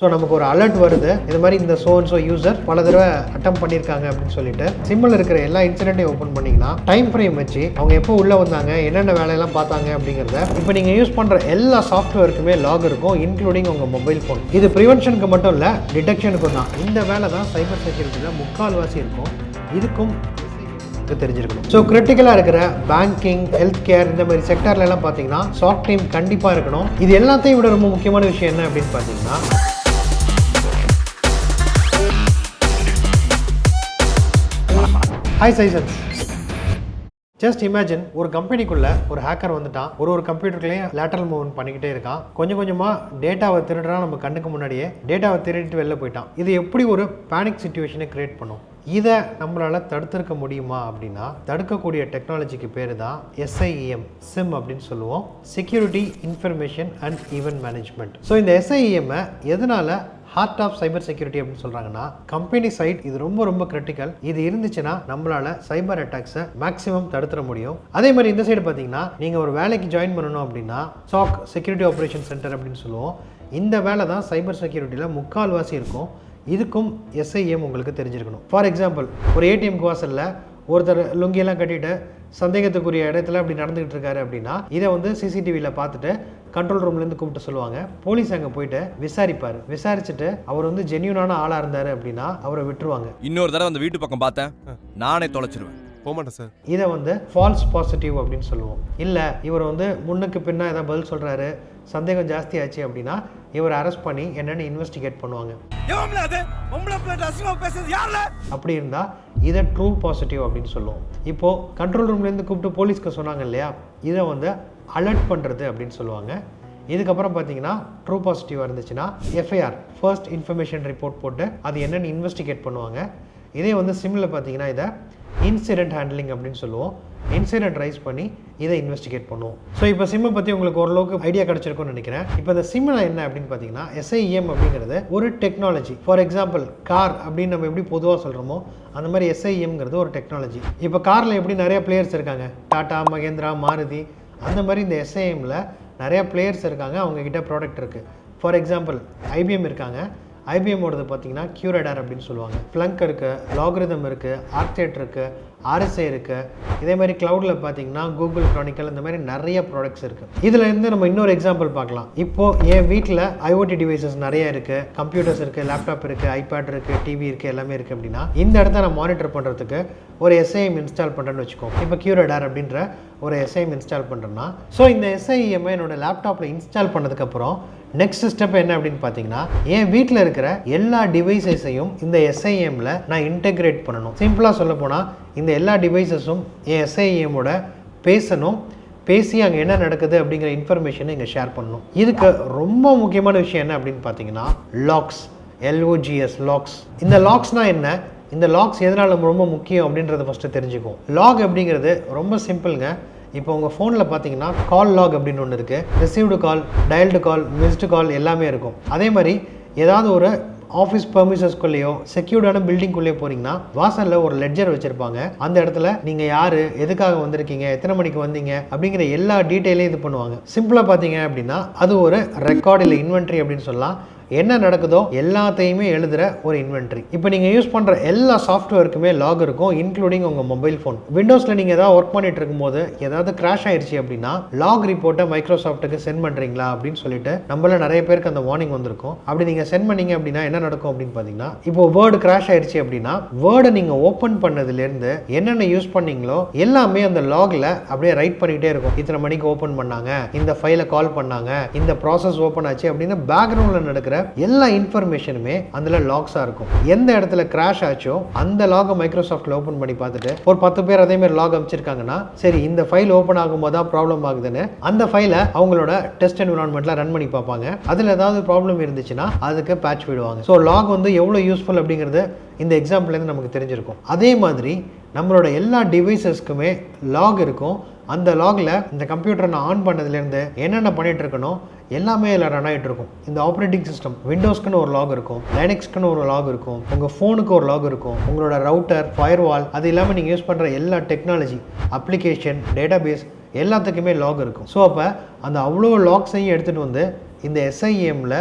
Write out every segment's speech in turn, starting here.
So நமக்கு ஒரு alert வருது, இது மாதிரி இந்த ஸோ யூசர் பல தடவை அட்டம் பண்ணியிருக்காங்க அப்படின்னு சொல்லிட்டு சிம்மில் இருக்கிற எல்லா இன்சிடென்ட்டையும் ஓப்பன் பண்ணிங்கன்னா டைம் ஃப்ரேம் வச்சு அவங்க எப்போ உள்ளே வந்தாங்க, என்னென்ன வேலையெல்லாம் பார்த்தாங்க அப்படிங்கிறத இப்போ நீங்கள் யூஸ் பண்ணுற எல்லா சாஃப்ட்வேருக்குமே லாக் இருக்கும், இன்க்ளூடிங் உங்கள் மொபைல் ஃபோன். இது ப்ரிவென்ஷனுக்கு மட்டும் இல்லை, டிடெக்ஷனுக்கும் தான். இந்த வேலை தான் சைபர் செக்யூரிட்டியில் முக்கால்வாசி இருக்கும். இதுக்கும் தெரிஞ்சிருக்கணும். ஸோ கிரிட்டிக்கலாக இருக்கிற பேங்கிங், ஹெல்த் கேர் இந்த மாதிரி செக்டர்லாம் பார்த்தீங்கன்னா சாஃப்ட் டீம் கண்டிப்பாக இருக்கணும். இது எல்லாத்தையும் விட ரொம்ப முக்கியமான விஷயம் என்ன அப்படின்னு பார்த்தீங்கன்னா, ஹாய் சைசன்ஸ். ஜஸ்ட் இமேஜின், ஒரு கம்பெனிக்குள்ள ஒரு ஹேக்கர் வந்துட்டான், ஒரு கம்ப்யூட்டர்லையும் லேட்டரல் மூவ்மெண்ட் பண்ணிக்கிட்டே இருக்கான். கொஞ்சம் கொஞ்சமாக டேட்டாவை திருடுறான், நம்ம கண்ணுக்கு முன்னாடியே டேட்டாவை திருடிட்டு வெளில போயிட்டான். இது எப்படி ஒரு பேனிக் சிச்சுவேஷனை கிரியேட் பண்ணும்? இதை நம்மளால் தடுத்திருக்க முடியுமா அப்படின்னா, தடுக்கக்கூடிய டெக்னாலஜிக்கு பேர் தான் SIEM, SIM அப்படின்னு சொல்லுவோம், security information and event management. So இந்த SIEM-ஐ எதனால் ஹார்ட் ஆஃப் சைபர் செக்யூரிட்டி அப்படின்னு சொல்கிறாங்கன்னா, கம்பெனி சைட் இது ரொம்ப ரொம்ப கிரிட்டிக்கல். இது இருந்துச்சுன்னா நம்மளால் சைபர் அட்டாக்ஸை மேக்ஸிமம் தடுத்துட முடியும். அதே மாதிரி இந்த சைடு பார்த்தீங்கன்னா, நீங்கள் ஒரு வேலைக்கு ஜாயின் பண்ணணும் அப்படின்னா SOC, செக்யூரிட்டி ஆப்ரேஷன் சென்டர் அப்படின்னு சொல்லுவோம். இந்த வேலை தான் சைபர் செக்யூரிட்டியில் முக்கால்வாசி இருக்கும். இதுக்கும் SIEM உங்களுக்கு தெரிஞ்சிருக்கணும். ஃபார் எக்ஸாம்பிள், ஒரு ஏடிஎம்க்கு வாசலில் ஒருத்தர் லுங்கியெல்லாம் கட்டிட்டு சந்தேகத்துக்குரிய இடத்துல அப்படி நடந்துகிட்டு இருக்காரு அப்படின்னா, இதை வந்து சிசிடிவியில் பார்த்துட்டு கண்ட்ரோல் ரூம்லேருந்து கூப்பிட்டு சொல்லுவாங்க. போலீஸ் அங்கே போயிட்டு விசாரிப்பார். விசாரிச்சுட்டு அவர் வந்து ஜென்யூனான ஆளாக இருந்தார் அப்படின்னா அவரை விட்டுருவாங்க. இன்னொரு தடவை அந்த வீட்டு பக்கம் பார்த்தேன், நானே தொலைச்சிருவேன், போமாட்டேன் சார். இதை வந்து ஃபால்ஸ் பாசிட்டிவ் அப்படின்னு சொல்லுவோம். இல்லை, இவர் வந்து முன்னுக்கு பின்னா ஏதாவது பதில் சொல்கிறாரு, சந்தேகம் ஜாஸ்தி ஆச்சு அப்படின்னா இவர் அரெஸ்ட் பண்ணி என்னென்னு இன்வெஸ்டிகேட் பண்ணுவாங்க. அப்படி இருந்தால் இதை ட்ரூ பாசிட்டிவ் அப்படின்னு சொல்லுவோம். இப்போது கண்ட்ரோல் ரூம்லேருந்து கூப்பிட்டு போலீஸ்க்கு சொன்னாங்க இல்லையா, இதை வந்து அலர்ட் பண்ணுறது அப்படின்னு சொல்லுவாங்க. இதுக்கப்புறம் பார்த்தீங்கன்னா ட்ரூ பாசிட்டிவாக இருந்துச்சுன்னா FIR, ஃபர்ஸ்ட் இன்ஃபர்மேஷன் ரிப்போர்ட் போட்டு அது என்னென்னு இன்வெஸ்டிகேட் பண்ணுவாங்க. இதே வந்து சிம்மில் பார்த்தீங்கன்னா இதை இன்சிடென்ட் ஹேண்ட்லிங் அப்படின்னு சொல்லுவோம். இன்சிடென்ட் ரைஸ் பண்ணி இதை இன்வெஸ்டிகேட் பண்ணுவோம். ஸோ இப்போ சிம்மை பற்றி உங்களுக்கு ஓரளவுக்கு ஐடியா கிடச்சிருக்கும்னு நினைக்கிறேன். இப்போ இந்த சிம்மில் என்ன அப்படின்னு பார்த்தீங்கன்னா, SIEM அப்படிங்கிறது ஒரு டெக்னாலஜி. ஃபார் எக்ஸாம்பிள், கார் அப்படின்னு நம்ம எப்படி பொதுவாக சொல்கிறோமோ அந்த மாதிரி SIEMங்கிறது ஒரு டெக்னாலஜி. இப்போ காரில் எப்படி நிறைய பிளேயர்ஸ் இருக்காங்க, டாடா, மகேந்திரா, மாருதி, அந்த மாதிரி இந்த SIEMல நிறைய பிளேயர்ஸ் இருக்காங்க, அவங்கக்கிட்ட ப்ராடக்ட் இருக்குது. ஃபார் எக்ஸாம்பிள், IBM இருக்காங்க. IBM-ஓடது பார்த்தீங்கன்னா QRadar அப்படின்னு சொல்லுவாங்க. Splunk இருக்குது, லாகரிதம் இருக்குது, ஆர்க்டேட் இருக்குது, RSA இருக்குது. இதே மாதிரி க்ளவுடில் பார்த்தீங்கன்னா கூகுள் க்ரானிக்கல், இந்த மாதிரி நிறைய ப்ராடக்ட்ஸ் இருக்குது. இதில் இருந்து நம்ம இன்னொரு எக்ஸாம்பிள் பார்க்கலாம். இப்போது என் வீட்டில் IoT டிவைசஸ் நிறைய இருக்குது, கம்ப்யூட்டர்ஸ் இருக்குது, லேப்டாப் இருக்குது, ஐபேட் இருக்குது, டிவி இருக்குது, எல்லாமே இருக்குது அப்படின்னா இந்த இடத்த நான் மானிட்டர் பண்ணுறதுக்கு ஒரு SIEM இன்ஸ்டால் பண்ணுறேன்னு வச்சுக்கோம். இப்போ QRadar அப்படின்ற ஒரு SIEM இன்ஸ்டால் பண்ணுறேன்னா, ஸோ இந்த SIEM என்னோட லேப்டாப்பில் இன்ஸ்டால் பண்ணதுக்கப்புறம் நெக்ஸ்ட் ஸ்டெப் என்ன அப்படின்னு பார்த்தீங்கன்னா, என் வீட்டில் இருக்கிற எல்லா டிவைசஸையும் இந்த SIEMல நான் இன்டெகிரேட் பண்ணணும். சிம்பிளாக சொல்ல போனால், இந்த எல்லா டிவைசஸும் என் SIEMோட பேசணும், பேசி அங்கே என்ன நடக்குது அப்படிங்கிற இன்ஃபர்மேஷனை இங்கே ஷேர் பண்ணணும். இதுக்கு ரொம்ப முக்கியமான விஷயம் என்ன அப்படின்னு பார்த்தீங்கன்னா, லாக்ஸ், LOGS, லாக்ஸ். இந்த லாக்ஸ்னால் என்ன, இந்த லாக்ஸ் எதனால் ரொம்ப முக்கியம் அப்படின்றத ஃபஸ்ட்டு தெரிஞ்சுக்கும். லாக் அப்படிங்கிறது ரொம்ப சிம்பிளுங்க. இப்போ உங்கள் ஃபோனில் பார்த்தீங்கன்னா கால் லாக் அப்படின்னு ஒன்று இருக்குது. ரிசீவ்டு கால், டயல்டு கால், மிஸ்டு கால் எல்லாமே இருக்கும். அதே மாதிரி ஏதாவது ஒரு ஆஃபீஸ் பெர்மிசஸ்குள்ளேயோ செக்யூர்டான பில்டிங்குள்ளேயோ போகிறீங்கன்னா வாசலில் ஒரு லெட்ஜர் வச்சுருப்பாங்க. அந்த இடத்துல நீங்கள் யார், எதுக்காக வந்திருக்கீங்க, எத்தனை மணிக்கு வந்தீங்க அப்படிங்கிற எல்லா டீட்டெயிலையும் இது பண்ணுவாங்க. சிம்பிளாக பார்த்தீங்க அப்படின்னா அது ஒரு ரெக்கார்டு இல்லை இன்வென்ட்ரி அப்படின்னு சொல்லலாம். என்ன நடக்குதோ எல்லாத்தையுமே எழுதுகிற ஒரு இன்வென்ட்ரி. இப்போ நீங்கள் யூஸ் பண்ணுற எல்லா சாஃப்ட்வேருக்குமே லாக் இருக்கும், இன்க்ளூடிங் உங்கள் மொபைல் ஃபோன். விண்டோஸில் நீங்கள் ஏதாவது ஒர்க் பண்ணிட்டு இருக்கும்போது ஏதாவது கிராஷ் ஆயிடுச்சு அப்படின்னா லாக் ரிப்போர்ட்டை மைக்ரோசாஃப்ட்டுக்கு சென்ட் பண்ணுறீங்களா அப்படின்னு சொல்லிட்டு நம்மள நிறைய பேருக்கு அந்த வார்னிங் வந்திருக்கும். அப்படி நீங்கள் சென்ட் பண்ணீங்க அப்படின்னா என்ன நடக்கும் அப்படின்னு பார்த்தீங்கன்னா, இப்போ வேர்டு கிராஷ் ஆயிடுச்சு அப்படின்னா வேர்டை நீங்கள் ஓப்பன் பண்ணதுலேருந்து என்னென்ன யூஸ் பண்ணீங்களோ எல்லாமே அந்த லாகில் அப்படியே ரைட் பண்ணிகிட்டே இருக்கும். இத்தனை மணிக்கு ஓப்பன் பண்ணாங்க, இந்த ஃபைலை கால் பண்ணாங்க, இந்த ப்ராசஸ் ஓப்பன் ஆச்சு அப்படின்னு பேக்ரவுண்டில் நடக்கிற எல்லா இன்ஃபர்மேஷனுமே அதில் லாக்ஸாக இருக்கும். எந்த இடத்துல கிராஷ் ஆச்சோ அந்த லாகை மைக்ரோசாஃப்ட்டில் ஓப்பன் பண்ணி பார்த்துட்டு ஒரு 10 பேர் அதே மாதிரி லாக் அமைச்சிருக்காங்கன்னா, சரி இந்த ஃபைல் ஓப்பன் ஆகும்போது தான் ப்ராப்ளம் ஆகுதுன்னு அந்த ஃபைலை அவங்களோட டெஸ்ட் என்விரான்மெண்ட்டில் ரன் பண்ணி பார்ப்பாங்க. அதில் ஏதாவது ப்ராப்ளம் இருந்துச்சுன்னா அதுக்கு பேட்ச் விடுவாங்க. ஸோ லாக் வந்து எவ்வளோ யூஸ்ஃபுல் அப்படிங்கிறது இந்த எக்ஸாம்பிள்லேருந்து நமக்கு தெரிஞ்சிருக்கும். அதே மாதிரி நம்மளோட எல்லா டிவைசஸ்க்குமே லாக் இருக்கும். அந்த லாகில் இந்த கம்ப்யூட்டரை நான் ஆன் பண்ணதுலேருந்து என்னென்ன பண்ணிகிட்டு இருக்கணும் எல்லாமே இதில் ரன் ஆகிட்டு இருக்கும். இந்த ஆப்ரேட்டிங் சிஸ்டம் விண்டோஸ்க்குன்னு ஒரு லாக் இருக்கும், லைனக்ஸ்க்குன்னு ஒரு லாக் இருக்கும், உங்கள் ஃபோனுக்கு ஒரு லாக் இருக்கும், உங்களோட ரவுட்டர், ஃபயர்வால், அது இல்லாமல் நீங்கள் யூஸ் பண்ணுற எல்லா டெக்னாலஜி, அப்ளிகேஷன், டேட்டாபேஸ் எல்லாத்துக்குமே லாக் இருக்கும். ஸோ அப்போ அந்த அவ்வளோ லாக்ஸையும் எடுத்துகிட்டு வந்து இந்த SIEMல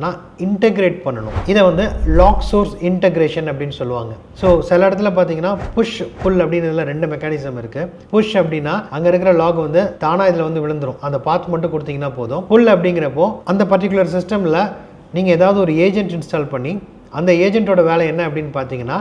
நான் இன்டெகிரேட் பண்ணணும். இதை வந்து லாக் சோர்ஸ் இன்டெகிரேஷன் அப்படின்னு சொல்லுவாங்க. ஸோ சில இடத்துல பார்த்தீங்கன்னா புஷ் புல் அப்படின்னு இதில் 2 மெக்கானிசம் இருக்குது. புஷ் அப்படின்னா அங்கே இருக்கிற லாக் வந்து தானாக இதில் வந்து விழுந்துடும், அந்த பாத் மட்டும் கொடுத்தீங்கன்னா போதும். புல் அப்படிங்கிறப்போ அந்த பர்டிகுலர் சிஸ்டமில் நீங்கள் ஏதாவது ஒரு ஏஜென்ட் இன்ஸ்டால் பண்ணி அந்த ஏஜென்ட்டோட வேலை என்ன அப்படின்னு பார்த்தீங்கன்னா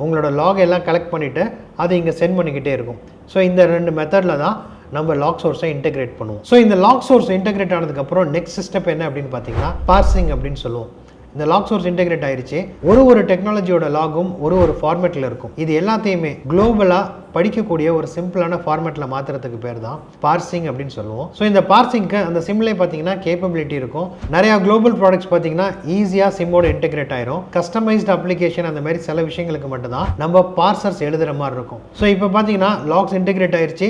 உங்களோட லாக் எல்லாம் கலெக்ட் பண்ணிவிட்டு அதை இங்கே சென்ட் பண்ணிக்கிட்டே இருக்கும். ஸோ இந்த 2 மெத்தடில் தான் நம்ம லாக் சோர்ஸை இன்டெகிரேட் பண்ணுவோம். ஸோ இந்த லாக் சோர்ஸ் இன்டெகிரேட் ஆனதுக்கப்புறம் நெக்ஸ்ட் ஸ்டெப் என்ன அப்படின்னு பார்த்தீங்கன்னா பார்சிங் அப்படின்னு சொல்லுவோம். இந்த லாக் சோர்ஸ் இன்டெகிரேட் ஆயிடுச்சு. ஒரு டெக்னாலஜியோட லாகும் ஒரு ஃபார்மேட்டில் இருக்கும். இது எல்லாத்தையுமே குளோபலாக படிக்கக்கூடிய ஒரு சிம்பிளான ஃபார்மேட்டில் மாற்றுறதுக்கு பேர் தான் பார்சிங் அப்படின்னு சொல்லுவோம். ஸோ இந்த பார்சிங்க்கு அந்த சிம்லே பார்த்தீங்கன்னா கேப்பபிலிட்டி இருக்கும். நிறையா குளோபல் ப்ராடக்ட்ஸ் பார்த்தீங்கன்னா ஈஸியாக சிம்மோட இன்டெகிரேட் ஆயிரும். கஸ்டமைஸ்டு அப்ளிகேஷன் அந்த மாதிரி சில விஷயங்களுக்கு மட்டும்தான் நம்ம பார்சர்ஸ் எழுதுகிற மாதிரி இருக்கும். ஸோ இப்போ பார்த்தீங்கன்னா லாக்ஸ் இன்டெகிரேட் ஆயிடுச்சு,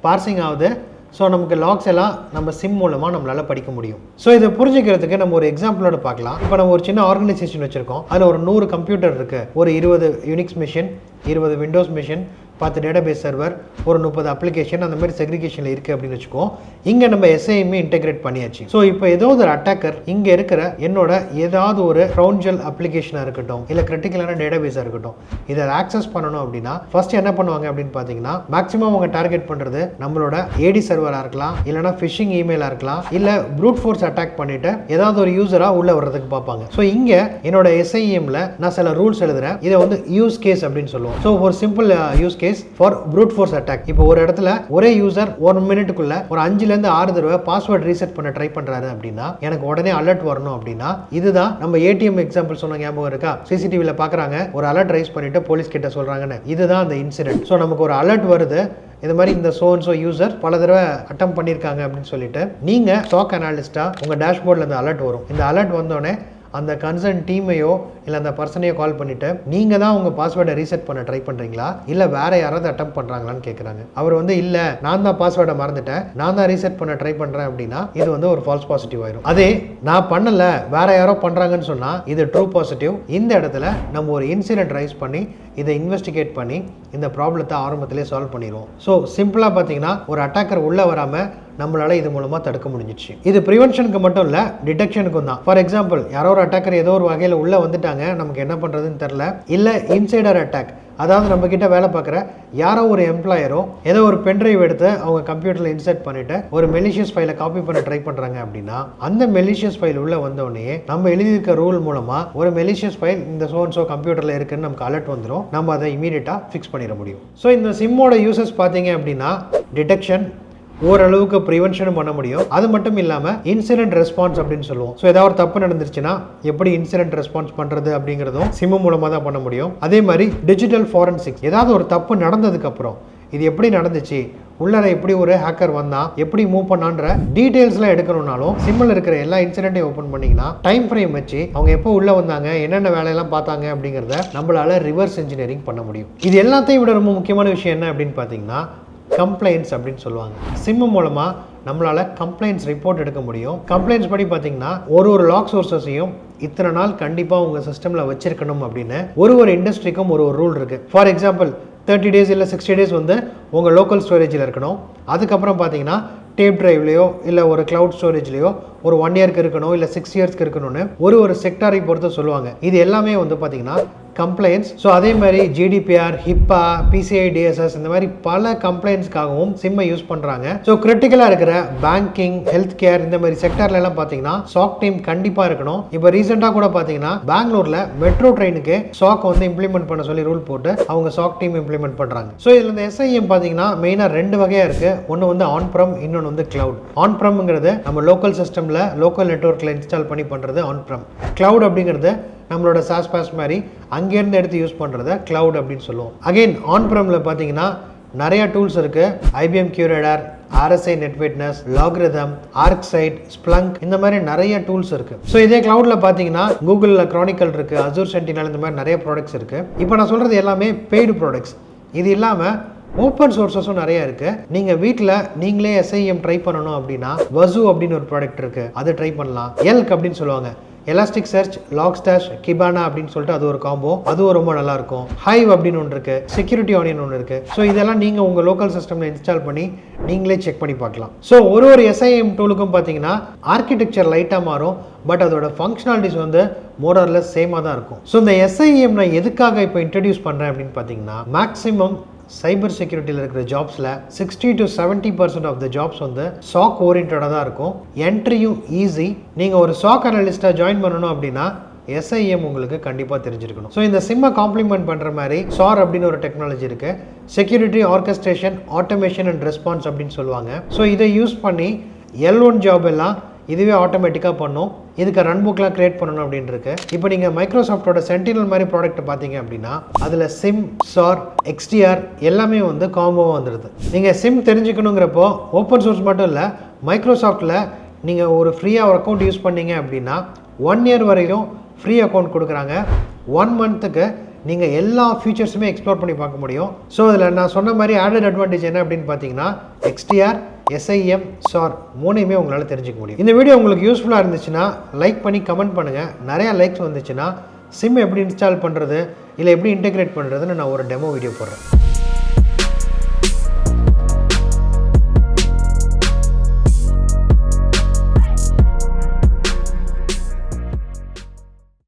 பார்சிங் ஆகுது. ஸோ நமக்கு லாக்ஸ் எல்லாம் நம்ம சிம் மூலமாக நம்மளால் படிக்க முடியும். ஸோ இதை புரிஞ்சுக்கிறதுக்கு நம்ம ஒரு எக்ஸாம்பிளோட பார்க்கலாம். இப்போ நம்ம ஒரு சின்ன ஆர்கனைசேஷன் வச்சுருக்கோம். அதில் ஒரு 100 கம்ப்யூட்டர் இருக்குது, ஒரு 20 Unix machine, 20 Windows machine, 10 database server, ஒரு 30 அப்ளிகேஷன், அந்த மாதிரி செக்ரிகேஷனில் இருக்குது அப்படின்னு வச்சுக்கோம். இங்கே நம்ம SIEM இன்டெகிரேட் பண்ணியாச்சு. ஸோ இப்போ ஏதோ ஒரு அட்டாக்கர் இங்கே இருக்கிற என்னோட ஏதாவது ஒரு க்ரௌன்ஜல் அப்ளிகேஷனாக இருக்கட்டும், இல்லை கிரிட்டிக்கலான டேட்டாபேஸாக இருக்கட்டும், இதை ஆக்சஸ் பண்ணணும் அப்படின்னா ஃபர்ஸ்ட் என்ன பண்ணுவாங்க அப்படின்னு பார்த்தீங்கன்னா மேக்ஸிமம் அவங்க டார்கெட் பண்ணுறது நம்மளோட AD சர்வராக இருக்கலாம், இல்லைனா ஃபிஷிங் இமெயிலாக இருக்கலாம், இல்லை ப்ரூட் ஃபோர்ஸ் அட்டாக் பண்ணிட்டு ஏதாவது ஒரு யூசராக உள்ளே வர்றதுக்கு பார்ப்பாங்க. ஸோ இங்கே என்னோட SIEMல நான் சில ரூல்ஸ் எழுதுறேன். இதை வந்து யூஸ் கேஸ் அப்படின்னு சொல்லுவோம். ஸோ ஒரு simple use case for brute force attack. இப்போ ஒரு இடத்துல ஒரே யூசர் 1 மினிட்டுக்குள்ள ஒரு 5 ல இருந்து 6 தடவை பாஸ்வேர்ட் ரீசெட் பண்ண ட்ரை பண்றாரு அப்படின்னா எனக்கு உடனே அலர்ட் வரணும். அப்படின்னா இதுதான் நம்ம ATM எக்ஸாம்பிள் சொன்ன ஞாபகம் இருக்கா? CCTVல பாக்குறாங்க, ஒரு அலர்ட் ரைஸ் பண்ணிட்டு போலீஸ் கிட்ட சொல்றாங்கன்னு. இதுதான் அந்த இன்சிடென்ட். ஸோ நமக்கு ஒரு அலர்ட் வருது, இது மாதிரி இந்த சோ யூசர் பல தடவை அட்டம் பண்ணியிருக்காங்க அப்படின்னு சொல்லிட்டு நீங்கள் ஸ்டாக் அனாலிஸ்டா உங்கள் டேஷ்போர்டில் இந்த அலர்ட் வரும். இந்த அலர்ட் வந்தோடனே அந்த கன்சர்ன் டீமையோ இல்லை அந்த பர்சனையோ கால் பண்ணிவிட்டு நீங்கள் தான் உங்கள் பாஸ்வேர்டை ரீசெட் பண்ண ட்ரை பண்ணுறீங்களா, இல்லை வேறு யாராவது அட்டம் பண்ணுறாங்களான்னு கேட்குறாங்க. அவர் வந்து இல்லை நான் தான் பாஸ்வேர்டை மறந்துட்டேன், நான் தான் ரீசெட் பண்ண ட்ரை பண்ணுறேன் அப்படின்னா இது வந்து ஒரு ஃபால்ஸ் பாசிட்டிவ் ஆயிரும். அதே நான் பண்ணலை வேற யாரோ பண்ணுறாங்கன்னு சொன்னால் இது ட்ரூ பாசிட்டிவ். இந்த இடத்துல நம்ம ஒரு இன்சிடென்ட் ரைஸ் பண்ணி இதை இன்வெஸ்டிகேட் பண்ணி இந்த ப்ராப்ளத்தை ஆரம்பத்திலே சால்வ் பண்ணிடுவோம். ஸோ சிம்பிளாக பார்த்தீங்கன்னா ஒரு அட்டாக்கர் உள்ளே வராமல் நம்மளால இது மூலமாக தடுக்க முடிஞ்சிச்சு. இது ப்ரிவென்ஷனுக்கு மட்டும் இல்லை, டிடெக்ஷனுக்கும் தான். ஃபார் எக்ஸாம்பிள் யாரோ ஒரு அட்டாக்கர் ஏதோ ஒரு வகையில் உள்ளே வந்துட்டாங்க, நமக்கு என்ன பண்ணுறதுன்னு தெரில, இல்லை இன்சைடர் அட்டாக், அதாவது நம்ம கிட்ட வேலை பார்க்குற யாரோ ஒரு எம்ப்ளாயரோ ஏதோ ஒரு பென்ட்ரைவ் எடுத்து அவங்க கம்ப்யூட்டரில் இன்சர்ட் பண்ணிட்டு ஒரு மெலிஷியஸ் ஃபைலை காப்பி பண்ண ட்ரை பண்ணுறாங்க அப்படின்னா அந்த மெலிஷியஸ் ஃபைல் உள்ள வந்தோடனே நம்ம எழுதியிருக்க ரூல் மூலமாக ஒரு மெலிஷியஸ் ஃபைல் இந்த சோ கம்ப்யூட்டரில் இருக்குன்னு நமக்கு அலர்ட் வந்துடும். நம்ம அதை இமீடியட்டாக ஃபிக்ஸ் பண்ணிட முடியும். ஸோ இந்த சிம்மோட யூசஸ் பார்த்தீங்க அப்படின்னா டிடெக்ஷன், ஓரளவுக்கு ப்ரிவென்ஷனும் பண்ண முடியும். அது மட்டும் இல்லாமல் இன்சிடென்ட் ரெஸ்பான்ஸ் அப்படின்னு சொல்லுவோம். ஸோ ஏதாவது ஒரு தப்பு நடந்துருச்சுன்னா எப்படி இன்சிடென்ட் ரெஸ்பான்ஸ் பண்ணுறது அப்படிங்கிறதும் சிம்மு மூலமாக தான் பண்ண முடியும். அதே மாதிரி டிஜிட்டல் ஃபாரன்சிக்ஸ், ஏதாவது ஒரு தப்பு நடந்ததுக்கப்புறம் இது எப்படி நடந்துச்சு, உள்ளர எப்படி ஒரு ஹேக்கர் வந்தான், எப்படி மூவ் பண்ணான்ற டீடைல்ஸ்லாம் எடுக்கணும்னாலும் சிம்மில் இருக்கிற எல்லா இன்சிடென்ட்டையும் ஓப்பன் பண்ணிங்கன்னா டைம் ஃப்ரேம் வச்சு அவங்க எப்போ உள்ளே வந்தாங்க, என்னென்ன வேலையெல்லாம் பார்த்தாங்க அப்படிங்கிறத நம்மளால ரிவர்ஸ் இன்ஜினியரிங் பண்ண முடியும். இது எல்லாத்தையும் விட ரொம்ப முக்கியமான விஷயம் என்ன அப்படின்னு பார்த்தீங்கன்னா கம்ப்ளைண்ட்ஸ் அப்படின்னு சொல்லுவாங்க. சிம்மு மூலமாக நம்மளால் கம்ப்ளைண்ட்ஸ் ரிப்போர்ட் எடுக்க முடியும். கம்ப்ளைண்ட்ஸ் படி பார்த்தீங்கன்னா ஒரு லாக் சோர்ஸஸையும் இத்தனை நாள் கண்டிப்பாக உங்கள் சிஸ்டமில் வச்சிருக்கணும் அப்படின்னு ஒரு இண்டஸ்ட்ரிக்கும் ஒரு ரூல் இருக்குது. ஃபார் எக்ஸாம்பிள் 30 days இல்லை 60 days வந்து உங்கள் லோக்கல் ஸ்டோரேஜில் இருக்கணும். அதுக்கப்புறம் பார்த்தீங்கன்னா டேப் டிரைவ்லையோ இல்லை ஒரு கிளவுட் ஸ்டோரேஜ்லையோ ஒரு 1 year இருக்கணும், இல்லை 6 years இருக்கணும்னு ஒரு செக்டாரை பொறுத்து சொல்லுவாங்க. இது எல்லாமே வந்து பார்த்தீங்கன்னா கம்ப்ளைண்ட்ஸ். ஸோ அதே மாதிரி GDPR, HIPAA, PCI DSS இந்த மாதிரி பல கம்ப்ளைண்ட்ஸ்க்காகவும் சிம்மை யூஸ் பண்ணுறாங்க. ஸோ கிரிட்டிக்கலாக இருக்கிற பேங்கிங், ஹெல்த் கேர் இந்த மாதிரி செக்டர்ல எல்லாம் பார்த்தீங்கன்னா SOC டீம் கண்டிப்பாக இருக்கணும். இப்போ ரீசெண்டாக கூட பார்த்தீங்கன்னா பெங்களூரில் மெட்ரோ ட்ரெயினுக்கு SOC வந்து இம்ப்ளிமெண்ட் பண்ண சொல்லி ரூல் போட்டு அவங்க SOC டீம் இம்ப்ளிமெண்ட் பண்ணுறாங்க. ஸோ இதில் இந்த SIEM பார்த்தீங்கன்னா மெயினாக 2 வகையாக இருக்குது. ஒன்று வந்து ஆன் ப்ரம், இன்னொன்று வந்து கிளவுட். ஆன் ப்ரம்ங்கிறது நம்ம லோக்கல் சிஸ்டமில் லோக்கல் நெட்வொர்க்கில் இன்ஸ்டால் பண்ணி பண்ணுறது ஆன் ப்ரம். கிளவுட் அப்படிங்கிறது நம்மளோட சாஸ் பாஸ் மாதிரி அங்கேருந்து எடுத்து யூஸ் பண்ணுறத கிளவுட் அப்படின்னு சொல்லுவோம். அகெயின் ஆன் ப்ரமில் பார்த்தீங்கன்னா நிறைய டூல்ஸ் இருக்குது. IBM Curator, RSI Net Witness, Logarithm, ArcSight, Splunk இந்த மாதிரி நிறைய டூல்ஸ் இருக்குது. ஸோ இதே கிளவுடில் பார்த்தீங்கன்னா கூகுளில் Chronicle இருக்குது, Azure Sentinel இந்த மாதிரி நிறைய ப்ராடக்ட்ஸ் இருக்குது. இப்போ நான் சொல்கிறது எல்லாமே பெய்டு ப்ராடக்ட்ஸ். இது இல்லாமல் ஓப்பன் சோர்ஸஸும் நிறைய இருக்குது. நீங்கள் வீட்டில் நீங்களே SIEM ட்ரை பண்ணணும் அப்படின்னா வசு அப்படின்னு ஒரு ப்ராடக்ட் இருக்குது, அதை ட்ரை பண்ணலாம். எல்க் அப்படின்னு சொல்லுவாங்க, எலாஸ்டிக் சர்ச், லாக்ஸ்டாஷ், கிபானா அப்படின்னு சொல்லிட்டு அது ஒரு காம்போ, அதுவும் ரொம்ப நல்லா இருக்கும். ஹைவ் அப்படின்னு ஒன்று இருக்கு, செக்யூரிட்டி ஆனியன் ஒன்று இருக்கு. ஸோ இதெல்லாம் நீங்க உங்க லோக்கல் சிஸ்டம்ல இன்ஸ்டால் பண்ணி நீங்களே செக் பண்ணி பார்க்கலாம். ஸோ ஒரு SIEM டூலுக்கும் பார்த்தீங்கன்னா ஆர்கிடெக்சர் லைட்டாக மாறும், பட் அதோட ஃபங்க்ஷனாலிட்டிஸ் வந்து மோரர்லெஸ் சேமாக தான் இருக்கும். ஸோ இந்த SIEM நான் எதுக்காக இப்போ இன்ட்ரடியூஸ் பண்ணுறேன் அப்படின்னு பார்த்தீங்கன்னா, மேக்ஸிமம் சைபர் செக்யூரிட்டியில் இருக்கிற ஜாப்ஸில் 60 to 70% ஆஃப் த ஜாப்ஸ் வந்து SOC ஓரியன்டாக தான் இருக்கும். என்ட்ரியும் ஈஸி. நீங்கள் ஒரு SOC அனலிஸ்ட்டாக ஜாயின் பண்ணணும் அப்படின்னா SIEM உங்களுக்கு கண்டிப்பாக தெரிஞ்சிருக்கணும். ஸோ இந்த சிம்மை காம்ப்ளிமெண்ட் பண்ணுற மாதிரி SOAR அப்படின்னு ஒரு டெக்னாலஜி இருக்குது, security orchestration automation and response அப்படின்னு சொல்லுவாங்க. ஸோ இதை யூஸ் பண்ணி L1 ஜாப் எல்லாம் இதுவே ஆட்டோமேட்டிக்காக பண்ணும். இதுக்கு ரன் புக்லாம் கிரியேட் பண்ணணும் அப்படின்னு இருக்கு. இப்போ நீங்கள் மைக்ரோசாஃப்டோட சென்டினல் மாதிரி ப்ராடக்ட் பார்த்தீங்க அப்படின்னா அதில் SIM, SOAR, XDR எல்லாமே வந்து காம்போவாக வந்துடுது. நீங்கள் SIM தெரிஞ்சுக்கணுங்கிறப்போ ஓப்பன் சோர்ஸ் மட்டும் இல்லை, மைக்ரோசாஃப்ட்டில் நீங்கள் ஒரு ஃப்ரீயாக ஒரு அக்கௌண்ட் யூஸ் பண்ணீங்க அப்படின்னா 1 year வரைக்கும் ஃப்ரீ அக்கௌண்ட் கொடுக்குறாங்க. 1 monthக்கு நீங்கள் எல்லா ஃபீச்சர்ஸுமே எக்ஸ்ப்ளோர் பண்ணி பார்க்க முடியும். ஸோ அதில் நான் சொன்ன மாதிரி ஆடட் அட்வான்டேஜ் என்ன அப்படின்னு பார்த்தீங்கன்னா XDR, SIEM, SOAR மூணையுமே உங்களால் தெரிஞ்சுக்க முடியும். இந்த வீடியோ உங்களுக்கு யூஸ்ஃபுல்லாக இருந்துச்சுன்னா லைக் பண்ணி கமெண்ட் பண்ணுங்கள். நிறையா லைக்ஸ் வந்துச்சுன்னா SIM எப்படி இன்ஸ்டால் பண்ணுறது இல்லை எப்படி இன்டெகிரேட் பண்ணுறதுன்னு நான் ஒரு டெமோ வீடியோ போடுறேன்.